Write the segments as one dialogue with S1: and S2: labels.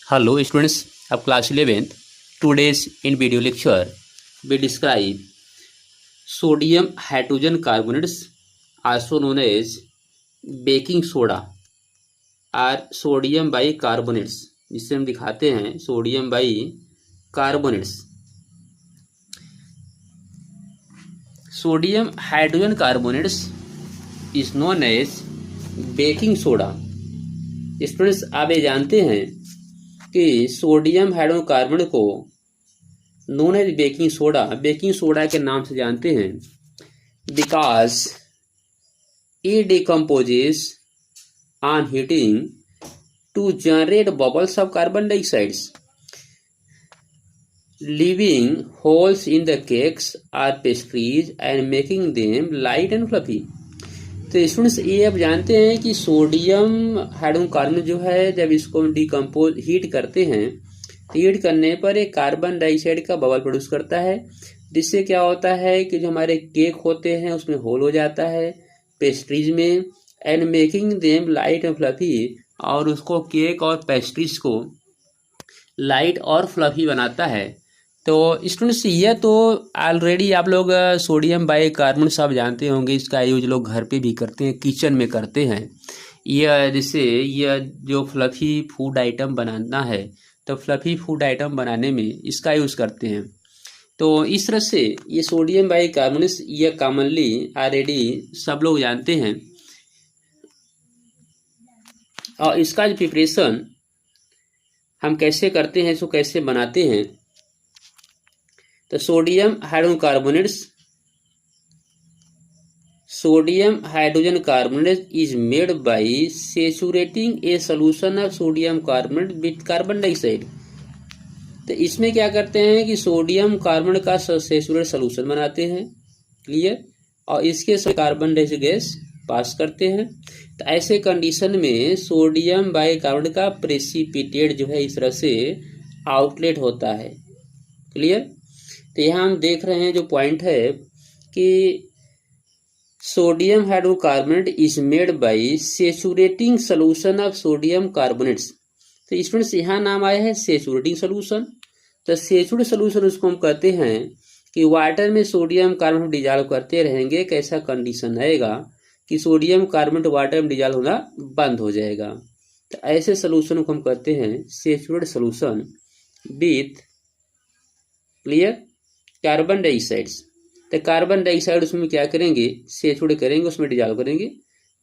S1: Hello students of class 11th. Today's in video lecture we describe sodium hydrogen carbonates also known as baking soda or sodium bicarbonates, जिससे हम दिखाते हैं sodium bicarbonates. Sodium hydrogen carbonates is known as baking soda. Students आप ये जानते हैं कि sodium hydrocarbon को नोन एज बेकिंग सोडा के नाम से जानते हैं because it decomposes on heating to generate bubbles of carbon dioxide, leaving holes in the cakes or pastries and making them light and fluffy. तो स्टूडेंट्स ये आप जानते हैं कि सोडियम हाइड्रोकार्बन जो है जब इसको डिकम्पोज हीट करते हैं तो हीट करने पर एक कार्बन डाइऑक्साइड का बबल प्रोड्यूस करता है, जिससे क्या होता है कि जो हमारे केक होते हैं उसमें होल हो जाता है पेस्ट्रीज में, and making them light and fluffy, और उसको केक और पेस्ट्रीज को लाइट और फ्लफी बनाता है। तो स्टूडेंट्स ये तो ऑलरेडी आप लोग सोडियम बाइकार्बोनेट सब जानते होंगे, इसका यूज लोग घर पे भी करते हैं, किचन में करते हैं। यह जैसे यह जो फ्लफी फूड आइटम बनाना है तो फ्लफी फूड आइटम बनाने में इसका यूज़ करते हैं। तो इस तरह से ये सोडियम बाइकार्बोनेट ये कॉमनली ऑलरेडी सब लोग जानते हैं। और इसका जो प्रिपरेशन हम कैसे करते हैं, इसको कैसे बनाते हैं, तो sodium hydrogen carbonate is made by saturating a solution of sodium carbonate with carbon dioxide. तो इसमें क्या करते हैं कि सोडियम कार्बन का सैचुरेट सॉल्यूशन बनाते हैं, क्लियर, और इसके साथ कार्बन डाइऑक्साइड गैस पास करते हैं। तो ऐसे कंडीशन में सोडियम बाइकार्बोनेट का प्रेसिपिटेट जो है इस तरह से आउटलेट होता है, क्लियर। तो यहाँ हम देख रहे हैं जो पॉइंट है कि sodium hydrocarbonate is made by saturating solution of sodium carbonates. तो स्टूडेंट्स यहाँ नाम आया है सैचुरेटिंग सॉल्यूशन। तो सैचुरेट सॉल्यूशन उसको हम कहते हैं कि वाटर में सोडियम कार्बोनेट डिजॉल्व करते रहेंगे, कैसा कंडीशन आएगा कि सोडियम कार्बोनेट वाटर में डिजॉल्व होना बंद हो जाएगा। तो ऐसे सॉल्यूशन को हम कहते हैं saturate solution with, clear, carbon dioxide. तो कार्बन डाइऑक्साइड उसमें क्या करेंगे, सैचुरेट करेंगे, उसमें डिजॉल्व करेंगे।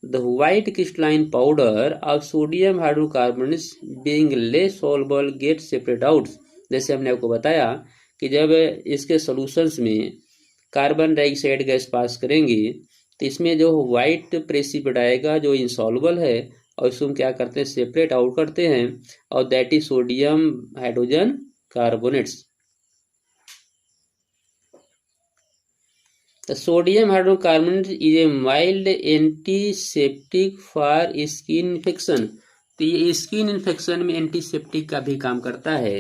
S1: The white crystalline powder of sodium hydrocarbonates being less soluble get separate out. जैसे हमने आपको बताया कि जब इसके सॉल्यूशंस में कार्बन डाइऑक्साइड गैस पास करेंगे तो इसमें जो व्हाइट प्रेसिपिटेट आएगा जो इंसॉल्युबल है, और इसको हम क्या करते हैं, सेपरेट आउट करते हैं, और that is sodium hydrogen carbonates. The sodium hydrocarbonate is a mild antiseptic for skin infection। तो ये स्किन इन्फेक्शन में एंटीसेप्टिक का भी काम करता है।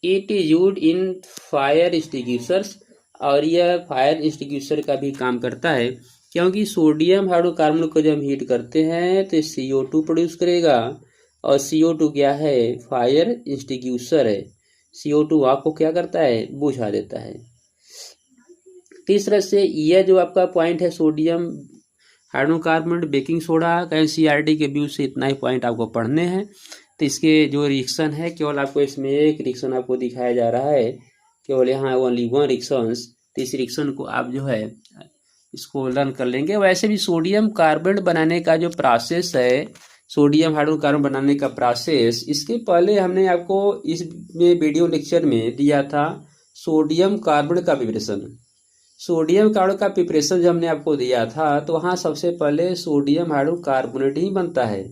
S1: It is used in fire extinguishers, और यह फायर एक्सटिंग्विशर का भी काम करता है, क्योंकि सोडियम हाइड्रोकार्बोनेट को जब हीट करते हैं तो CO2 प्रोड्यूस करेगा, और CO2 क्या है, फायर एक्सटिंग्विशर है। CO2 आपको क्या करता है, बुझा देता है। तीसरा से यह जो आपका पॉइंट है सोडियम हाइड्रोकार्बोनेट बेकिंग सोडा का NCERT के व्यू से इतना ही पॉइंट आपको पढ़ने हैं। तो इसके जो रिएक्शन है केवल आपको इसमें एक रिएक्शन आपको दिखाया जा रहा है, केवल यहाँ ओनली वन रिएक्शन। तो इस रिएक्शन को आप जो है इसको लर्न कर लेंगे। वैसे भी सोडियम कार्बोनेट बनाने का जो प्रोसेस है, सोडियम हाइड्रोकार्बोनेट बनाने का प्रोसेस, इसके पहले हमने आपको इस वीडियो लेक्चर में दिया था सोडियम कार्बोनेट का प्रिपरेशन। सोडियम कार्बोनेट का प्रिपरेशन जब हमने आपको दिया था तो वहाँ सबसे पहले सोडियम हाइड्रोकार्बोनेट ही बनता है,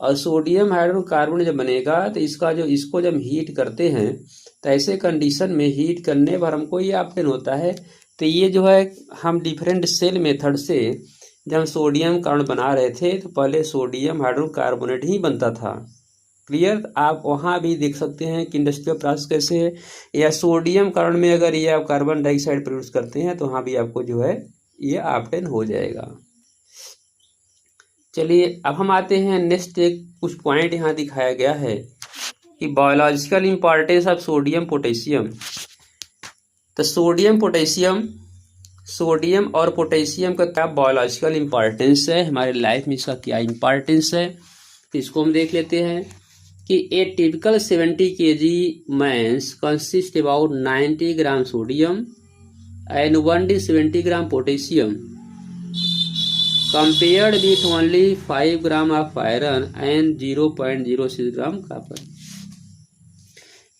S1: और सोडियम हाइड्रोकार्बोनेट जब बनेगा तो इसको जब हीट करते हैं तो ऐसे कंडीशन में हीट करने पर हमको ये ऑप्शन होता है। तो ये जो है हम डिफरेंट सेल मेथड से जब सोडियम कार्बोनेट बना रहे थे तो पहले सोडियम हाइड्रोकार्बोनेट ही बनता था, क्लियर। आप वहाँ भी देख सकते हैं कि इंडस्ट्रियल प्रोसेस कैसे है, या सोडियम कार्बन में अगर ये आप कार्बन डाइऑक्साइड प्रोड्यूस करते हैं तो वहाँ भी आपको जो है ये ऑप्शन हो जाएगा। चलिए अब हम आते हैं नेक्स्ट, एक कुछ पॉइंट यहाँ दिखाया गया है कि biological importance of sodium potassium. तो सोडियम और पोटेशियम का क्या बायोलॉजिकल इंपॉर्टेंस है, हमारे लाइफ में इसका क्या इंपॉर्टेंस है, तो इसको हम देख लेते हैं कि a typical 70 kg man's consist about 90 gram sodium and 170 gram potassium compared with only 5 gram of iron and 0.06 gram copper.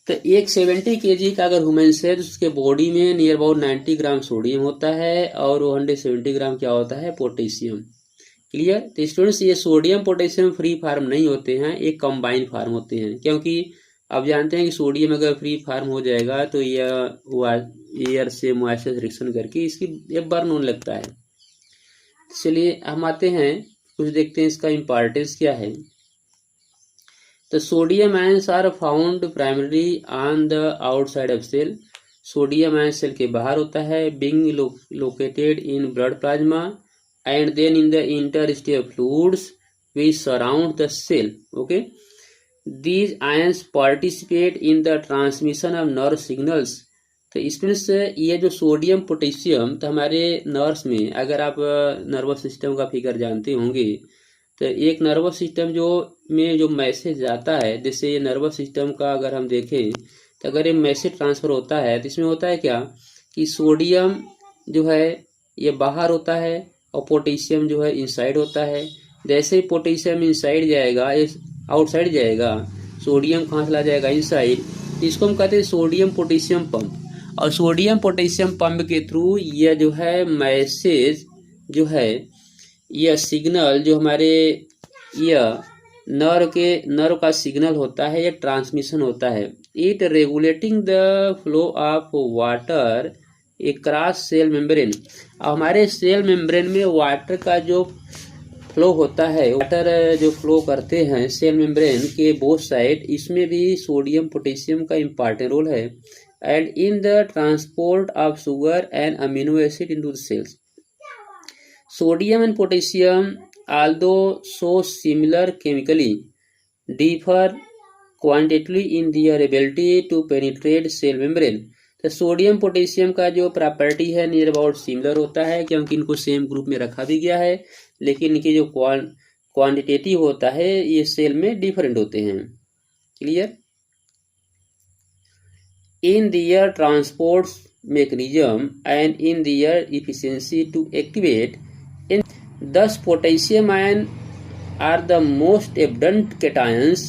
S1: तो एक 70 kg का अगर ह्यूमन्स है तो उसके बॉडी में नियर अबाउट 90 ग्राम सोडियम होता है और 170 ग्राम क्या होता है, पोटेशियम। क्लियर। तो स्टूडेंट्स ये सोडियम पोटेशियम फ्री फार्म नहीं होते हैं, एक कंबाइन फार्म होते हैं, क्योंकि आप जानते हैं कि सोडियम अगर फ्री फार्म हो जाएगा तो यह एयर से मॉइस्चर रिएक्शन करके इसकी ये बर्न होने लगता है। चलिए हम आते हैं, कुछ देखते हैं इसका इंपॉर्टेंस क्या है। तो sodium ions are found primary on the outside of cell. Sodium ion cell के बाहर होता है, being located in blood plasma and then in the interstitial fluids which surround the cell. Okay, these ions participate in the transmission of nerve signals. तो इसमें से ये जो sodium potassium, तो हमारे नर्व्स में, अगर आप नर्वस सिस्टम का फिगर जानते होंगे तो एक नर्वस सिस्टम जो मैसेज जाता है, जैसे ये नर्वस सिस्टम का अगर हम देखें तो अगर ये मैसेज ट्रांसफर होता है तो इसमें होता है क्या कि सोडियम जो है ये बाहर होता है और पोटेशियम जो है इनसाइड होता है। जैसे ही पोटेशियम इनसाइड जाएगा, आउटसाइड जाएगा, सोडियम कहाँ चला जाएगा, इनसाइड। इसको हम कहते हैं सोडियम पोटेशियम पंप। और सोडियम पोटेशियम पंप के थ्रू यह जो है मैसेज जो है, यह सिग्नल जो हमारे यह नर्व का सिग्नल होता है, यह ट्रांसमिशन होता है। It regulating the flow of water across cell membrane. हमारे सेल मेम्ब्रेन में वाटर का जो फ्लो होता है, वाटर जो फ्लो करते हैं सेल मेम्ब्रेन के बोथ साइड, इसमें भी सोडियम पोटेशियम का इम्पॉर्टेंट रोल है। And in the transport of sugar and amino acid into the cells. Sodium and potassium although so similar chemically differ quantitatively in their ability to penetrate cell membrane. तो sodium potassium का जो property है near about similar होता है, क्योंकि इनको same group में रखा भी गया है, लेकिन इनके जो क्वांटिटेटिव होता है ये सेल में डिफरेंट होते हैं। Clear. In their transport mechanism and in their efficiency to activate in thus potassium ion are the most abundant cations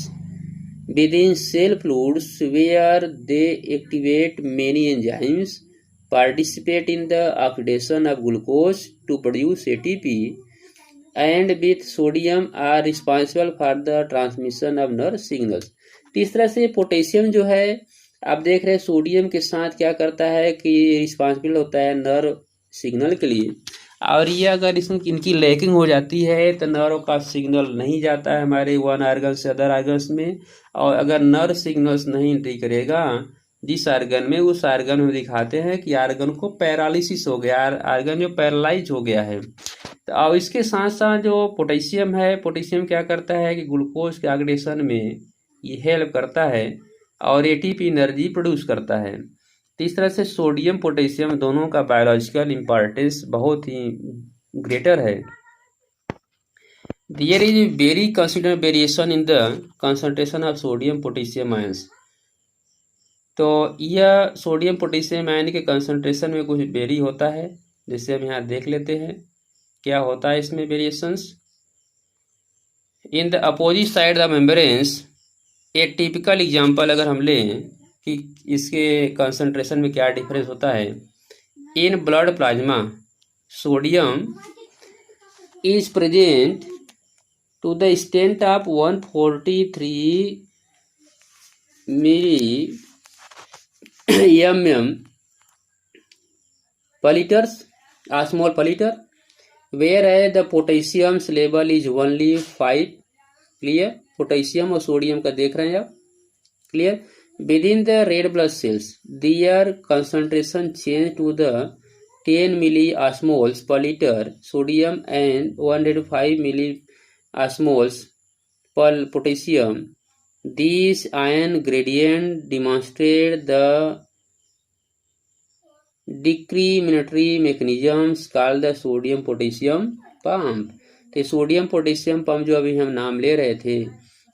S1: within cell fluids where they activate many enzymes, participate in the oxidation of glucose to produce ATP, and with sodium are responsible for the transmission of nerve signals. इस तरह से potassium जो है आप देख रहे हैं sodium के साथ क्या करता है कि रिस्पॉन्सिबल होता है नर्व सिग्नल के लिए, और ये अगर इसमें इनकी लैकिंग हो जाती है तो नर्व का सिग्नल नहीं जाता है हमारे वन आर्गन से अदर आर्गन्स में, और अगर नर्व सिग्नल्स नहीं एंट्री करेगा जिस आर्गन में, उस आर्गन में दिखाते हैं कि आर्गन को पैरालिसिस हो गया, आर्गन जो पैरालाइज हो गया है। तो अब इसके साथ साथ जो पोटेशियम है, पोटेशियम क्या करता है कि ग्लूकोज के ऑक्सीडेशन में ये हेल्प करता है और एटीपी एनर्जी प्रोड्यूस करता है। तो इस तरह से सोडियम पोटेशियम दोनों का बायोलॉजिकल इंपॉर्टेंस बहुत ही ग्रेटर है। There is very considerable variation in the concentration of sodium potassium ions. तो यह सोडियम पोटेशियम आयन के कंसंट्रेशन में कुछ वेरी होता है, जैसे हम यहाँ देख लेते हैं क्या होता है इसमें variations. In the opposite side the membranes, एक टिपिकल एग्जांपल अगर हम लें कि इसके कंसंट्रेशन में क्या डिफरेंस होता है। In blood plasma sodium is present to the extent of 143 milli per liter, small per liter, whereas the potassium's level is only 5. Clear. Potassium और सोडियम का देख रहे हैं आप। Clear. Within the red blood cells, their concentration change to the 10 millismoles per liter sodium and 105 millismoles per potassium These ion gradient demonstrate the discriminatory mechanisms called the sodium potassium pump। तो sodium potassium pump जो अभी हम नाम ले रहे थे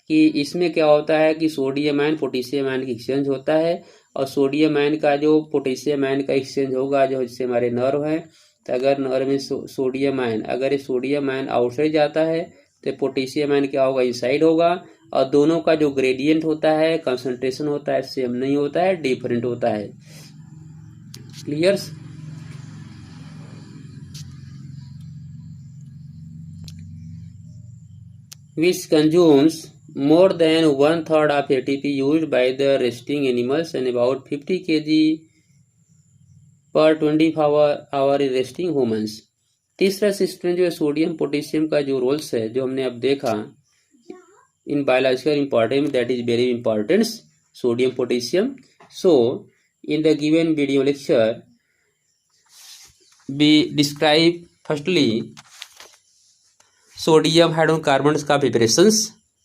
S1: कि इसमें क्या होता है कि सोडियम आयन पोटेशियम आयन की एक्सचेंज होता है और सोडियम आयन का जो पोटेशियम आयन का एक्सचेंज होगा जो जिससे हमारे नर्व है, तो अगर नर्व में सोडियम आयन, अगर ये सोडियम आयन आउटसाइड जाता है तो पोटेशियम आयन क्या होगा, इनसाइड होगा। और दोनों का जो ग्रेडियंट होता है, कंसंट्रेशन होता है, सेम नहीं होता है, डिफरेंट होता है। Clears? which consumes more than 1/3 of ATP used by the resting animals and about 50 kg per 24 hour in resting humans। तीसरा सिस्टम जो है सोडियम पोटेशियम का जो रोल्स है जो हमने अब देखा in biological importance, that is very important sodium potassium. So in the given video lecture we describe firstly sodium hydrocarbons का preparations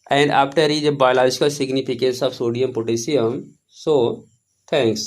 S1: and after is a biological significance of sodium potassium। So thanks।